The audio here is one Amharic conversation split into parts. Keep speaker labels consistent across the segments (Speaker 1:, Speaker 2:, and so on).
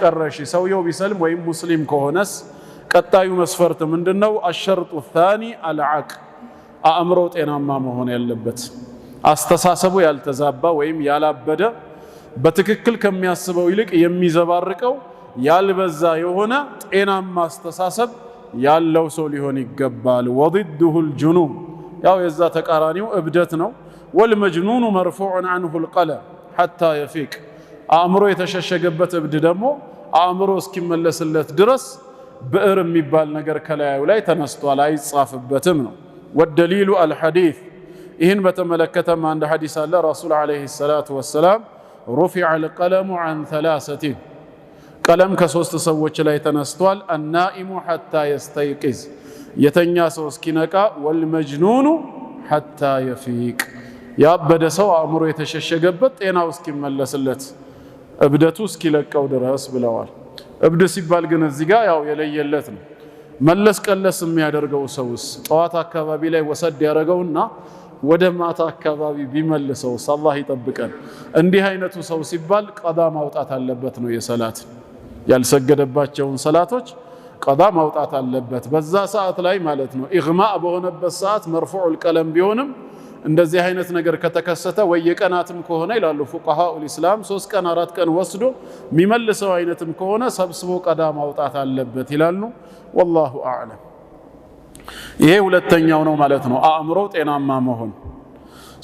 Speaker 1: ቀረሽ ሰውየው ቢሰልም ወይም ሙስሊም ከሆነስ ቀጣዩ መስፈርት ምንድነው? አሸርጡ ታኒ አልዓቅ አእምሮ ጤናማ መሆን ያለበት አስተሳሰቡ ያልተዛባ ወይም ያላበደ በትክክል ከሚያስበው ይልቅ የሚዘባርቀው ያልበዛ የሆነ ጤናማ አስተሳሰብ ያለው ሰው ሊሆን ይገባል። ወضده الجنون ያው የዛ ተቃራኒው እብደት ነው። والمجنون مرفوع عنه القلم حتى يفيق አእምሮ የተሸሸገበት እብድ ደግሞ አእምሮ እስኪመለስለት ድረስ ብዕር የሚባል ነገር ከላዩ ላይ ተነስቷል አይጻፍበትም ነው። والدليل الحديث ይህን በተመለከተም አንድ ሐዲስ አለ። ረሱል አለይሂ ሰላቱ ወሰላም رفع القلم عن ثلاثة ቀለም ከሶስት ሰዎች ላይ ተነስቷል። النائم حتى يستيقظ የተኛ ሰው እስኪነቃ والمجنون حتى يفيق ያበደ ሰው አእምሮ የተሸሸገበት ጤናው እስኪመለስለት እብደቱ እስኪለቀው ድረስ ብለዋል። እብድ ሲባል ግን እዚህ ጋር ያው የለየለት ነው። መለስ ቀለስ የሚያደርገው ሰውስ ጠዋት አካባቢ ላይ ወሰድ ያደረገውና ወደ ማታ አካባቢ ቢመልሰው አላህ ይጠብቀን። እንዲህ አይነቱ ሰው ሲባል ቀዳ ማውጣት አለበት ነው የሰላት ያልሰገደባቸውን ሰላቶች ቀዳ ማውጣት አለበት በዛ ሰዓት ላይ ማለት ነው። ኢግማእ በሆነበት ሰዓት መርፉዑል ቀለም ቢሆንም እንደዚህ አይነት ነገር ከተከሰተ ወይ የቀናትም ከሆነ ይላሉ ፉቃሃኡል ኢስላም 3 ቀን 4 ቀን ወስዶ የሚመልሰው አይነትም ከሆነ ሰብስቦ ቀዳ ማውጣት አለበት ይላሉ። ወላሁ አዕለም። ይሄ ሁለተኛው ነው ማለት ነው አእምሮ ጤናማ መሆን።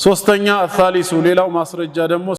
Speaker 1: ሶስተኛ አሳሊሱ ሌላው ማስረጃ ደግሞ